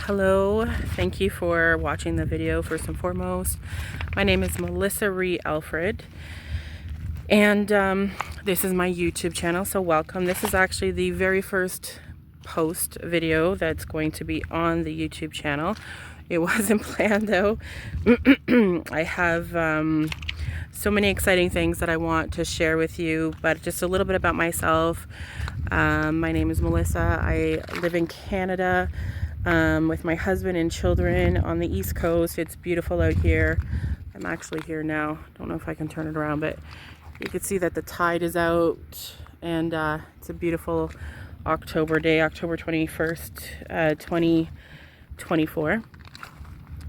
Hello, thank you for watching the video. First and foremost, my name is Melissa Re-Alfred, and this is my YouTube channel, so welcome. This is actually the very first post video that's going to be on the YouTube channel. It wasn't planned though. I have so many exciting things that I want to share with you, but just a little bit about myself. My name is Melissa. I live in Canada with my husband and children on the East Coast. It's beautiful out here. I'm actually here now. Don't know if I can turn it around, but you can see that the tide is out, and it's a beautiful October day, October 21st, 2024.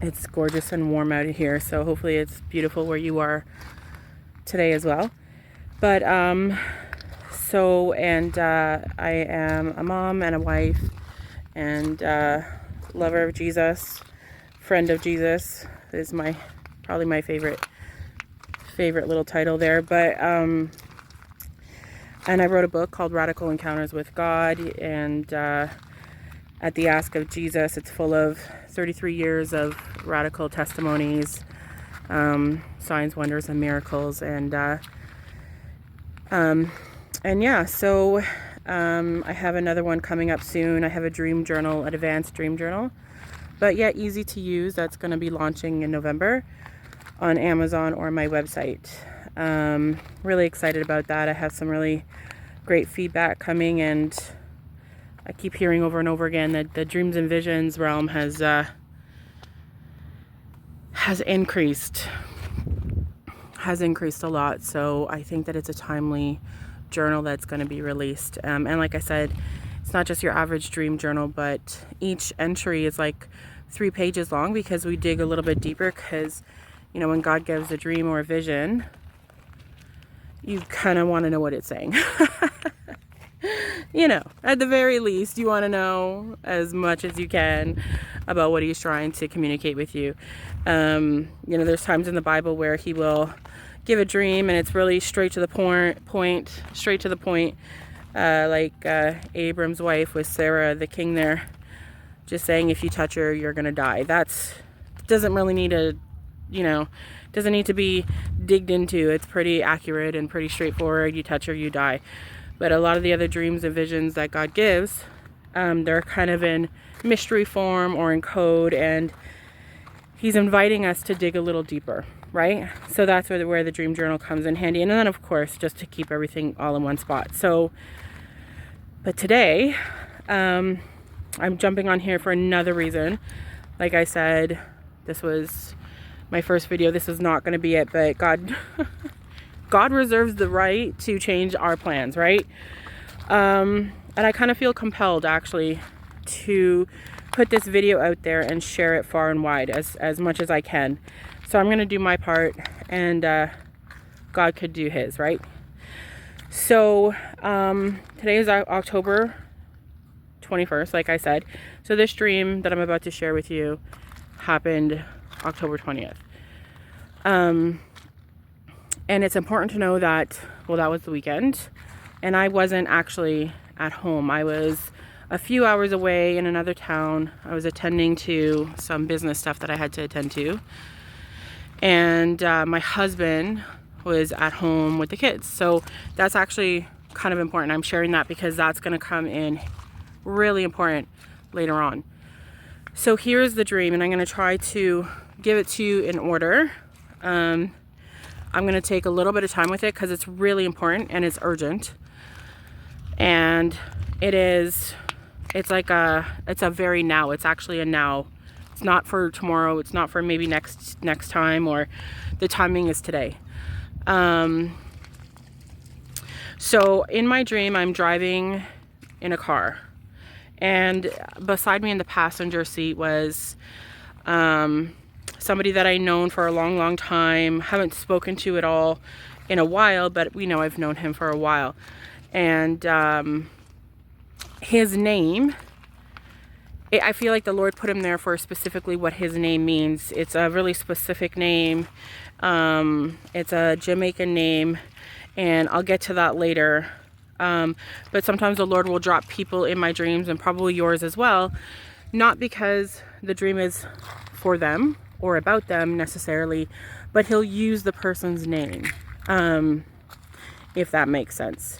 It's gorgeous and warm out here, so hopefully it's beautiful where you are today as well. But I am a mom and a wife and lover of Jesus, friend of Jesus is probably my favorite little title there. But and I wrote a book called Radical Encounters with God, and at the ask of Jesus, it's full of 33 years of radical testimonies, signs, wonders, and miracles, and yeah, so I have another one coming up soon. I have a dream journal, an advanced dream journal, but yet easy to use, that's going to be launching in November on Amazon or my website. Really excited about that. I have some really great feedback coming, and I keep hearing over and over again that the dreams and visions realm has increased a lot. So I think that it's a timely journal that's going to be released. And like I said, it's not just your average dream journal, but each entry is like 3 pages long, because we dig a little bit deeper, because you know, when God gives a dream or a vision, you kind of want to know what it's saying. You know, at the very least, you want to know as much as you can about what he's trying to communicate with you. You know, there's times in the Bible where he will give a dream and it's really straight to the point, like Abram's wife with Sarah, the king there, just saying, if you touch her, you're gonna die. Doesn't really need doesn't need to be digged into. It's pretty accurate and pretty straightforward. You touch her, you die. But a lot of the other dreams and visions that God gives, they're kind of in mystery form or in code, and he's inviting us to dig a little deeper, right? So that's where the dream journal comes in handy. And then, of course, just to keep everything all in one spot. So, but today, I'm jumping on here for another reason. Like I said, this was my first video. This is not going to be it, but God reserves the right to change our plans, right? And I kind of feel compelled, actually, to put this video out there and share it far and wide as much as I can. So I'm going to do my part, and God could do his, right? So today is October 21st, like I said. So this dream that I'm about to share with you happened October 20th. And it's important to know that, well, that was the weekend, and I wasn't actually at home. I was a few hours away in another town. I was attending to some business stuff that I had to attend to. And my husband was at home with the kids. So that's actually kind of important. I'm sharing that because that's going to come in really important later on. So here's the dream, and I'm going to try to give it to you in order. I'm going to take a little bit of time with it because it's really important and it's urgent. And it's a very now. It's actually a now. It's not for tomorrow. It's not for maybe next time, or the timing is today. So in my dream, I'm driving in a car, and beside me in the passenger seat was somebody that I've known for a long time. Haven't spoken to at all in a while, but we know I've known him for a while. And his name, I feel like the Lord put him there for specifically what his name means. It's a really specific name. It's a Jamaican name, and I'll get to that later. But sometimes the Lord will drop people in my dreams, and probably yours as well, not because the dream is for them or about them necessarily, but he'll use the person's name, if that makes sense.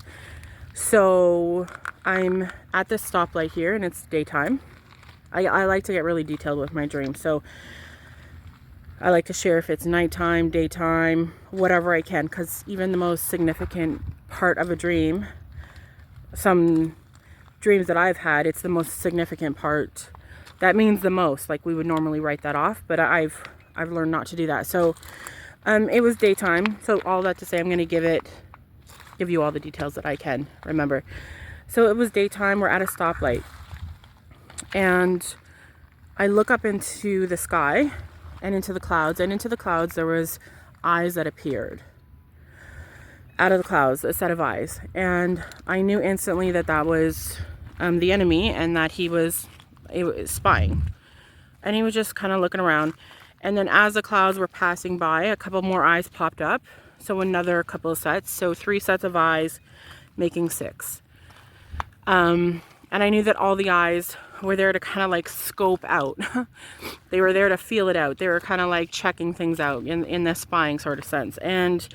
So I'm at this stoplight here, and it's daytime. I like to get really detailed with my dreams, so I like to share if it's nighttime, daytime, whatever I can, because even the most significant part of a dream, some dreams that I've had, it's the most significant part. That means the most. Like, we would normally write that off, but I've learned not to do that. So it was daytime. So all that to say, I'm going to give you all the details that I can remember. So it was daytime. We're at a stoplight, and I look up into the sky and into the clouds, and into the clouds there was eyes that appeared out of the clouds, a set of eyes, and I knew instantly that that was the enemy, and that he was spying, and he was just kind of looking around. And then as the clouds were passing by, a couple more eyes popped up, so another couple of sets, so 3 sets of eyes making 6. And I knew that all the eyes were there to kind of like scope out. They were there to feel it out. They were kind of like checking things out in the spying sort of sense. And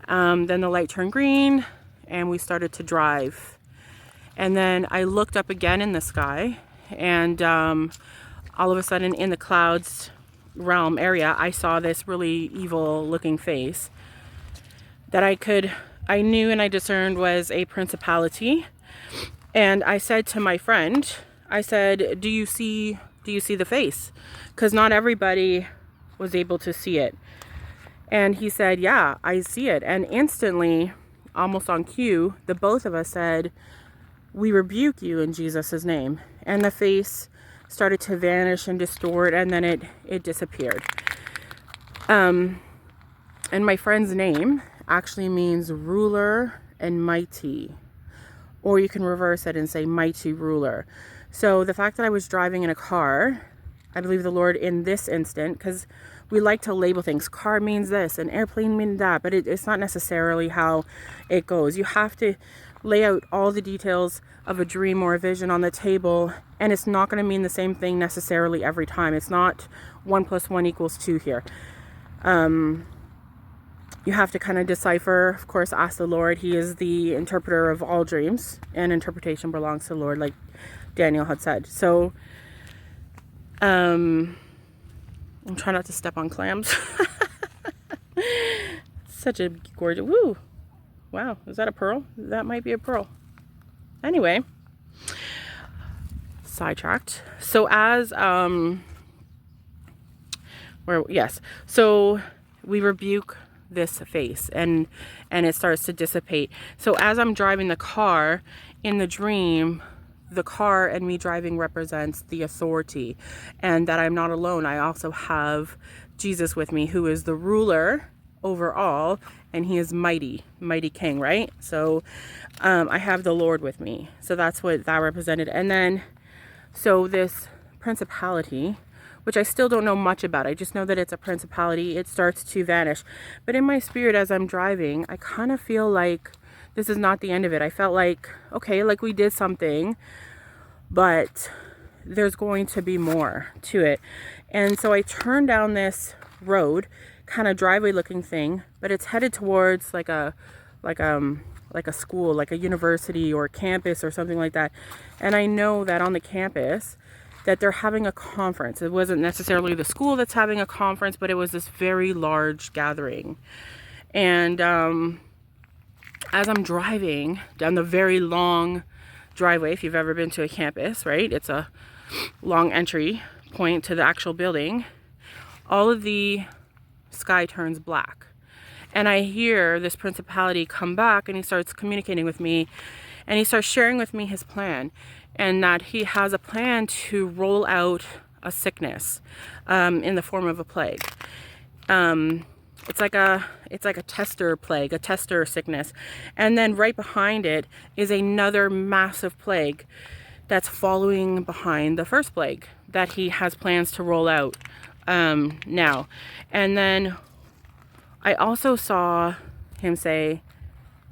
then the light turned green, and we started to drive. And then I looked up again in the sky, and all of a sudden in the clouds realm area, I saw this really evil looking face that I knew and I discerned was a principality. And I said to my friend, I said, do you see the face? Because not everybody was able to see it. And he said, yeah, I see it. And instantly, almost on cue, the both of us said, we rebuke you in Jesus' name. And the face started to vanish and distort, and then it disappeared. And my friend's name actually means ruler and mighty. Or you can reverse it and say mighty ruler. So the fact that I was driving in a car, I believe the Lord in this instant, because we like to label things. Car means this, an airplane means that, but it's not necessarily how it goes. You have to lay out all the details of a dream or a vision on the table, and it's not going to mean the same thing necessarily every time. It's not 1 + 1 = 2 here. You have to kind of decipher, of course, ask the Lord. He is the interpreter of all dreams, and interpretation belongs to the Lord, like Daniel had said. So, I'm trying not to step on clams. Such a gorgeous, woo! Wow, is that a pearl? That might be a pearl. Anyway, sidetracked. So so we rebuke this face, and it starts to dissipate. So as I'm driving the car in the dream, the car and me driving represents the authority, and that I'm not alone. I also have Jesus with me, who is the ruler over all, and he is mighty king, right? So I have the Lord with me. So that's what that represented. And then so this principality, which I still don't know much about, I just know that it's a principality, it starts to vanish. But in my spirit, as I'm driving, I kind of feel like this is not the end of it. I felt like, okay, like we did something, but there's going to be more to it. And so I turned down this road, kind of driveway looking thing, but it's headed towards like a school, like a university or campus or something like that. And I know that on the campus that they're having a conference. It wasn't necessarily the school that's having a conference, but it was this very large gathering. And as I'm driving down the very long driveway, if you've ever been to a campus, right? It's a long entry point to the actual building. All of the sky turns black. And I hear this principality come back, and he starts communicating with me, and he starts sharing with me his plan, and that he has a plan to roll out a sickness in the form of a plague. It's like a tester plague, a tester sickness. And then right behind it is another massive plague that's following behind the first plague that he has plans to roll out now. And then I also saw him say,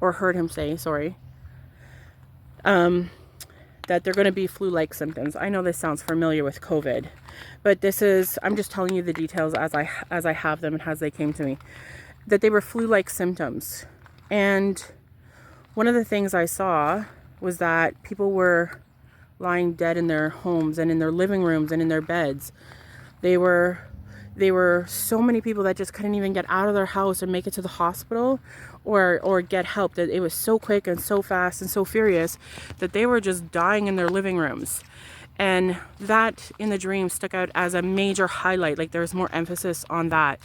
or heard him say, sorry, that they're going to be flu-like symptoms. I know this sounds familiar with COVID, but this is, I'm just telling you the details as I have them and as they came to me, that they were flu-like symptoms. And one of the things I saw was that people were lying dead in their homes and in their living rooms and in their beds. They were so many people that just couldn't even get out of their house and make it to the hospital or get help. That it was so quick and so fast and so furious that they were just dying in their living rooms. And that in the dream stuck out as a major highlight. Like there's more emphasis on that.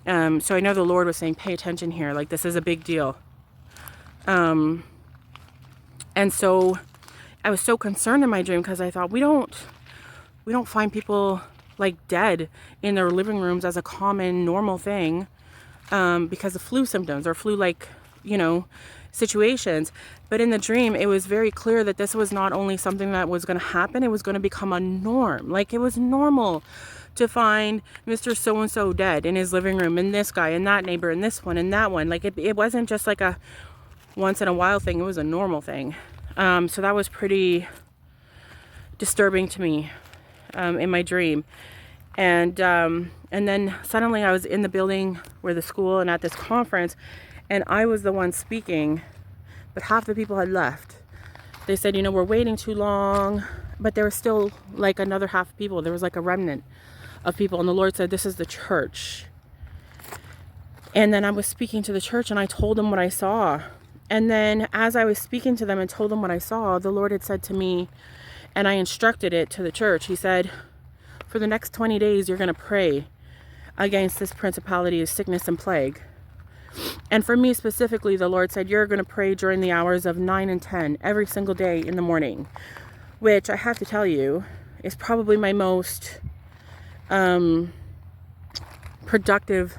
So I know the Lord was saying, pay attention here. Like this is a big deal. And so I was so concerned in my dream because I thought we don't find people like dead in their living rooms as a common normal thing because of flu symptoms or flu-like, situations. But in the dream, it was very clear that this was not only something that was going to happen, it was going to become a norm. Like it was normal to find Mr. So-and-so dead in his living room, and this guy and that neighbor and this one and that one. Like it wasn't just like a once in a while thing, it was a normal thing. So that was pretty disturbing to me in my dream. And then suddenly I was in the building where the school and at this conference, and I was the one speaking, but half the people had left. They said, we're waiting too long, but there was still like another half of people. There was like a remnant of people, and the Lord said, this is the church. And then I was speaking to the church, and I told them what I saw. And then as I was speaking to them and told them what I saw, the Lord had said to me, and I instructed it to the church. He said, for the next 20 days, you're going to pray against this principality of sickness and plague. And for me specifically, the Lord said, you're going to pray during the hours of 9 and 10 every single day in the morning, which I have to tell you is probably my most productive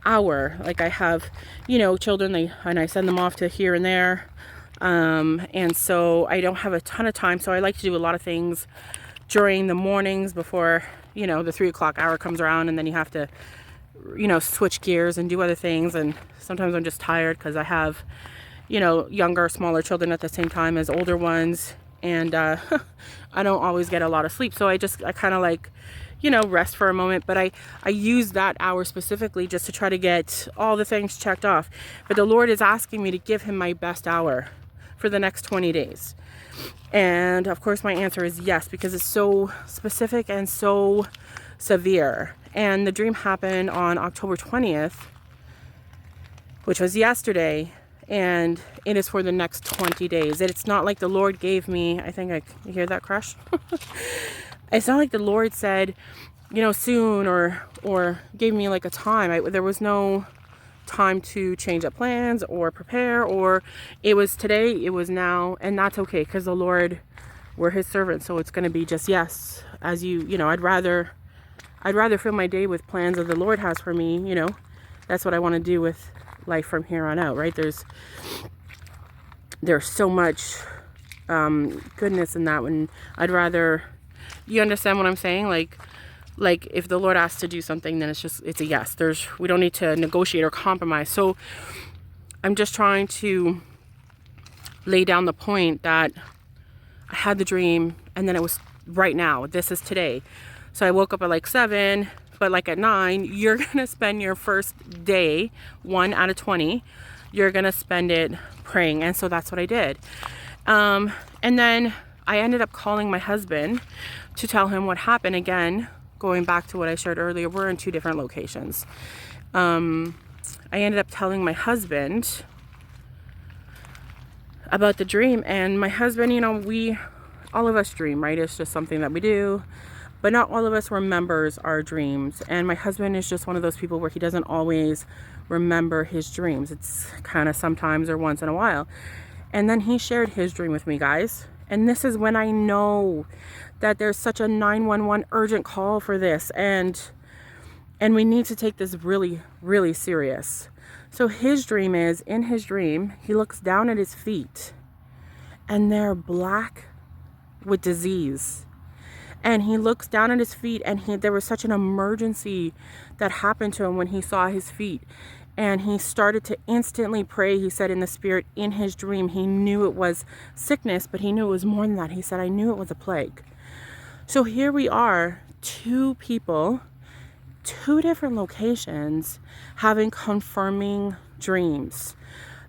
hour. Like I have, children, and I send them off to here and there. And so I don't have a ton of time. So I like to do a lot of things during the mornings before, the 3 o'clock hour comes around, and then you have to, switch gears and do other things. And sometimes I'm just tired because I have, younger, smaller children at the same time as older ones. And, I don't always get a lot of sleep. So I kind of like, rest for a moment, but I use that hour specifically just to try to get all the things checked off. But the Lord is asking me to give him my best hour for the next 20 days. And of course my answer is yes, because it's so specific and so severe. And the dream happened on October 20th, which was yesterday, and it is for the next 20 days. It's not like the Lord gave me, you hear that crash? It's not like the Lord said, soon or gave me like a time. There was no time to change up plans or prepare, or it was today, it was now, and that's okay because the Lord, we're his servants, so it's going to be just yes. As I'd rather fill my day with plans that the Lord has for me. That's what I want to do with life from here on out, right? There's so much goodness in that one. I'd rather, you understand what I'm saying? Like if the Lord asks to do something, then it's a yes. We don't need to negotiate or compromise. So I'm just trying to lay down the point that I had the dream, and then it was right now. This is today. So I woke up at like 7, but like at 9, you're going to spend your first day, 1 out of 20, you're going to spend it praying. And so that's what I did. And then I ended up calling my husband to tell him what happened. Again, going back to what I shared earlier, we're in 2 different locations. I ended up telling my husband about the dream, and my husband, all of us dream, right? It's just something that we do, but not all of us remembers our dreams. And my husband is just one of those people where he doesn't always remember his dreams. It's kind of sometimes or once in a while. And then he shared his dream with me, guys. And this is when I know that there's such a 911 urgent call for this. And we need to take this really, really serious. So his dream is, in his dream, he looks down at his feet and they're black with disease. And he looks down at his feet, and there was such an emergency that happened to him when he saw his feet. And he started to instantly pray. He said in the spirit, in his dream, he knew it was sickness, but he knew it was more than that. He said, I knew it was a plague. So here we are, two people, two different locations, having confirming dreams.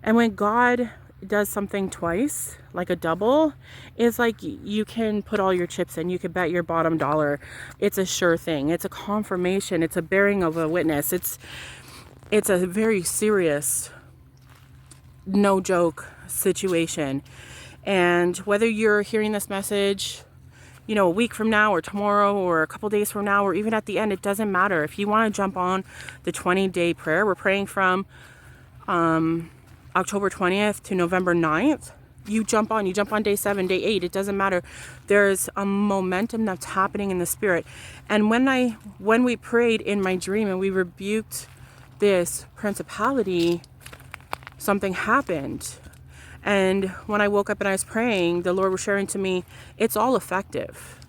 And when God does something twice, like a double, it's like you can put all your chips in. You can bet your bottom dollar. It's a sure thing. It's a confirmation. It's a bearing of a witness. It's a very serious, no joke situation. And whether you're hearing this message, you know, a week from now or tomorrow or a couple days from now or even at the end, it doesn't matter. If you want to jump on the 20-day prayer, we're praying from October 20th to November 9th. You jump on day 7, day 8, it doesn't matter. There's a momentum that's happening in the spirit. And when we prayed in my dream and we rebuked this principality, something happened. And when I woke up and I was praying, the Lord was sharing to me, it's all effective.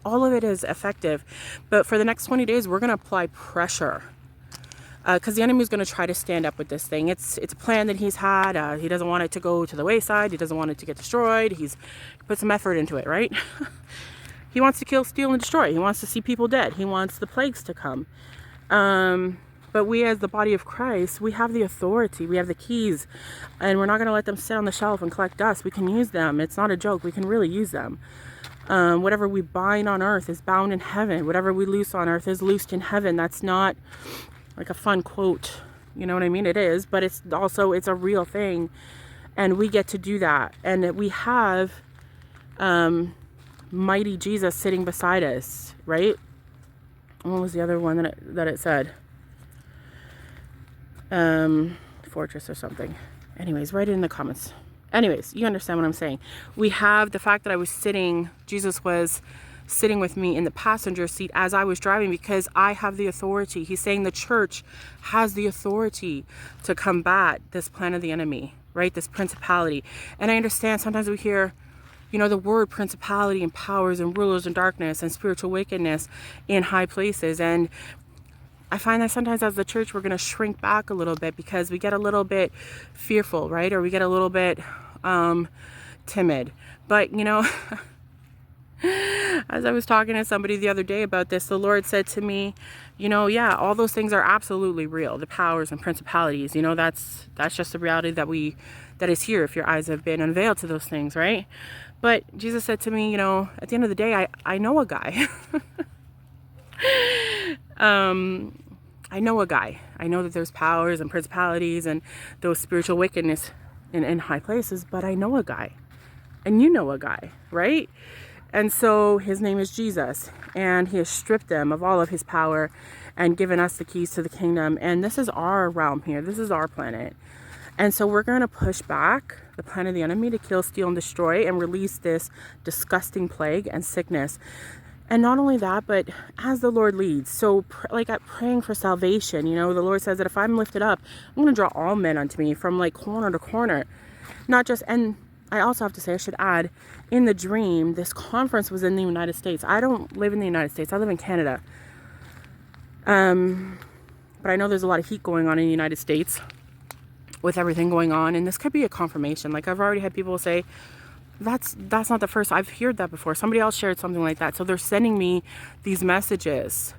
All of it is effective. But for the next 20 days, we're going to apply pressure. Because the enemy is going to try to stand up with this thing. It's a plan that he's had. He doesn't want it to go to the wayside. He doesn't want it to get destroyed. He's put some effort into it, right? He wants to kill, steal, and destroy. He wants to see people dead. He wants the plagues to come. But we as the body of Christ, we have the authority, we have the keys, and we're not going to let them sit on the shelf and collect dust. We can use them. It's not a joke. We can really use them. Whatever we bind on earth is bound in heaven. Whatever we loose on earth is loosed in heaven. That's not like a fun quote. You know what I mean? It is, but it's a real thing. And we get to do that. And we have mighty Jesus sitting beside us, right? What was the other one that it said? Fortress or something. Anyways, write it in the comments. Anyways, you understand what I'm saying. We have the fact that Jesus was sitting with me in the passenger seat as I was driving because I have the authority. He's saying the church has the authority to combat this plan of the enemy, right? This principality. And I understand sometimes we hear, you know, the word principality and powers and rulers and darkness and spiritual wickedness in high places. And I find that sometimes as the church, we're going to shrink back a little bit because we get a little bit fearful, right? Or we get a little bit timid. But, you know, as I was talking to somebody the other day about this, the Lord said to me, you know, yeah, all those things are absolutely real. The powers and principalities, you know, that's just the reality that is here if your eyes have been unveiled to those things, right? But Jesus said to me, you know, at the end of the day, I know a guy. I know a guy. I know that there's powers and principalities and those spiritual wickedness in high places, but I know a guy. And you know a guy, right? And so his name is Jesus, and he has stripped them of all of his power and given us the keys to the kingdom. And this is our realm here. This is our planet. And so we're going to push back the plan of the enemy to kill, steal, and destroy and release this disgusting plague and sickness. And not only that, but as the Lord leads. So like at praying for salvation, you know, the Lord says that if I'm lifted up, I'm going to draw all men unto me from like corner to corner. Not just, and I also have to say, I should add, in the dream, this conference was in the United States. I don't live in the United States. I live in Canada. But I know there's a lot of heat going on in the United States with everything going on. And this could be a confirmation. Like I've already had people say, that's not the first. I've heard that before. Somebody else shared something like that. So they're sending me these messages.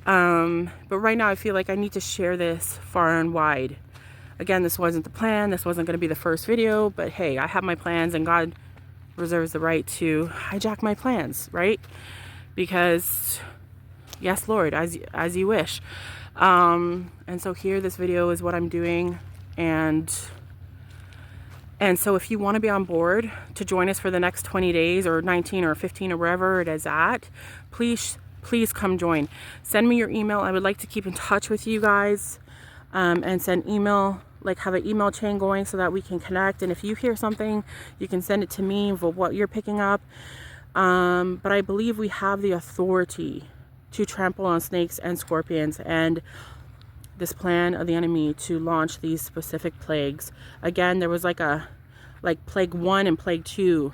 But right now I feel like I need to share this far and wide. Again, this wasn't the plan. This wasn't going to be the first video. But hey, I have my plans and God reserves the right to hijack my plans, right? Because yes, Lord, as you wish. And so here, this video is what I'm doing. And so if you want to be on board to join us for the next 20 days or 19 or 15 or wherever it is at, please come join. Send me your email. I would like to keep in touch with you guys and send email, like have an email chain going so that we can connect. And if you hear something, you can send it to me for what you're picking up. But I believe we have the authority to trample on snakes and scorpions and this plan of the enemy to launch these specific plagues. Again, there was like plague 1 and plague 2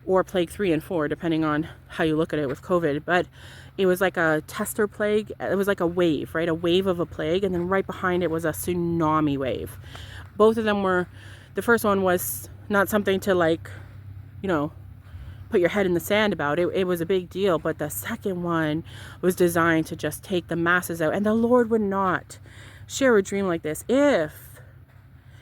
or plague 3 and 4, depending on how you look at it with COVID. But it was like a tester plague. It was like a wave, right? A wave of a plague. And then right behind it was a tsunami wave. Both of them were, the first one was not something to like, you know, put your head in the sand about. It was a big deal. But the second one was designed to just take the masses out. And the Lord would not share a dream like this if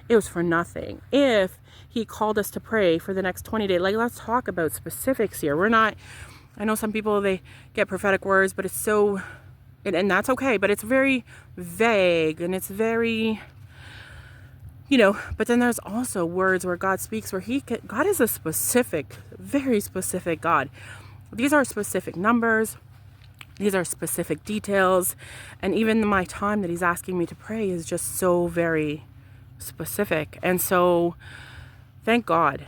it was for nothing. If he called us to pray for the next 20 days. Like, let's talk about specifics here. We're not, I know some people, they get prophetic words, but it's so, and that's okay, but it's very vague and it's very, you know, but then there's also words where God speaks where God is a specific, very specific God. These are specific numbers. These are specific details. And even my time that he's asking me to pray is just so very specific. And so thank God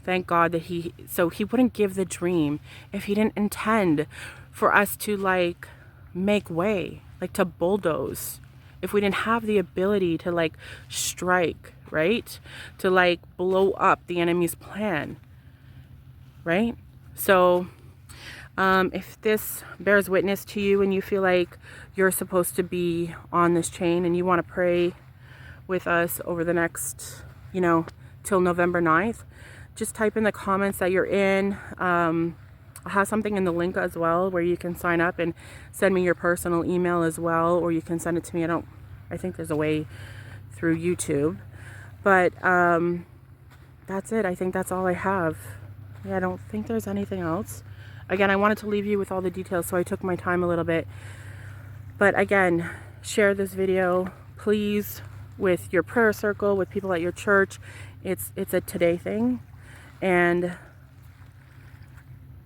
that he wouldn't give the dream if he didn't intend for us to like make way, like to bulldoze, if we didn't have the ability to like strike, right? To like blow up the enemy's plan, right? So if this bears witness to you and you feel like you're supposed to be on this chain and you want to pray with us over the next, you know, till November 9th, just type in the comments that you're in. I'll have something in the link as well where you can sign up and send me your personal email as well, or you can send it to me. I think there's a way through YouTube, but that's it. I think that's all I have. Yeah, I don't think there's anything else. Again, I wanted to leave you with all the details, so I took my time a little bit. But again, share this video, please, with your prayer circle, with people at your church. It's a today thing. And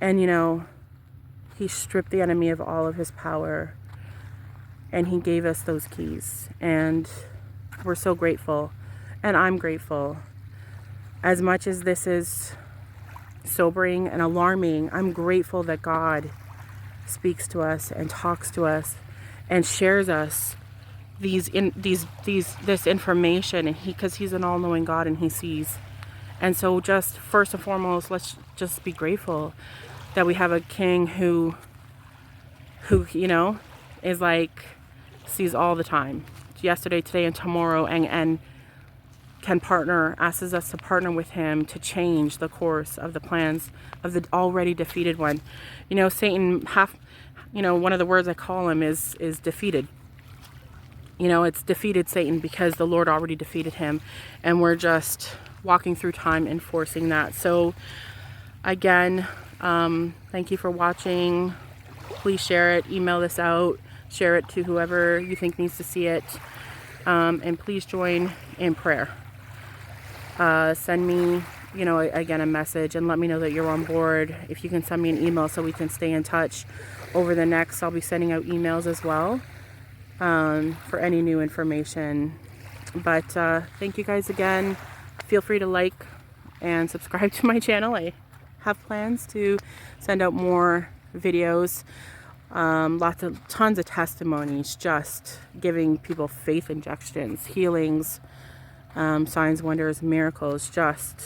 you know, he stripped the enemy of all of his power, and he gave us those keys, and we're so grateful. And I'm grateful. As much as this is sobering and alarming, I'm grateful that God speaks to us and talks to us and shares us this information, and because he's an all-knowing God and he sees. And so just first and foremost, let's just be grateful that we have a king who you know, is like, sees all the time, yesterday, today, and tomorrow, and asks us to partner with him to change the course of the plans of the already defeated one. You know, Satan, one of the words I call him is defeated. You know, it's defeated Satan because the Lord already defeated him, and we're just walking through time enforcing that. So again, thank you for watching. Please share it, email this out, share it to whoever you think needs to see it, and please join in prayer. Send me, you know, again, a message and let me know that you're on board. If you can send me an email so we can stay in touch over the next, I'll be sending out emails as well, for any new information. But thank you guys again. Feel free to like and subscribe to my channel. I have plans to send out more videos, tons of testimonies, just giving people faith injections, healings, signs, wonders, miracles. Just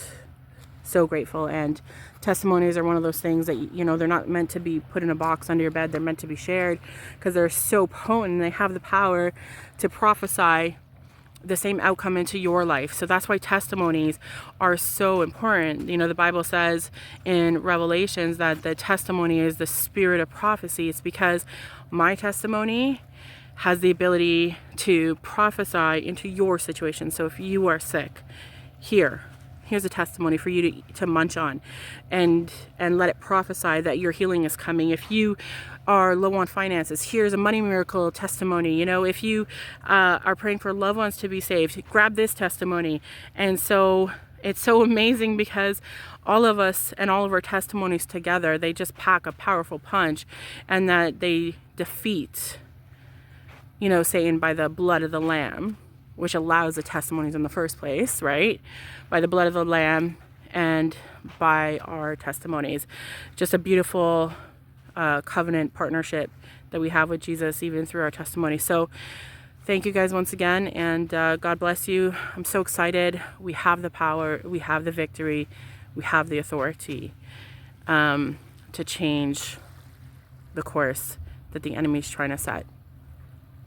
so grateful. And testimonies are one of those things that, you know, they're not meant to be put in a box under your bed. They're meant to be shared because they're so potent. They have the power to prophesy the same outcome into your life. So that's why testimonies are so important. You know, the Bible says in Revelations that the testimony is the spirit of prophecy. It's because my testimony has the ability to prophesy into your situation. So if you are sick, here's a testimony for you to munch on and let it prophesy that your healing is coming. If you are low on finances, here's a money miracle testimony. You know, if you are praying for loved ones to be saved, grab this testimony. And so it's so amazing because all of us and all of our testimonies together, they just pack a powerful punch, and that they defeat, you know, Satan by the blood of the Lamb, which allows the testimonies in the first place, right? By the blood of the Lamb and by our testimonies. Just a beautiful covenant partnership that we have with Jesus, even through our testimony. So thank you guys once again, and God bless you. I'm so excited. We have the power. We have the victory. We have the authority to change the course that the enemy's trying to set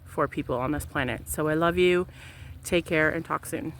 for people on this planet. So I love you. Take care and talk soon.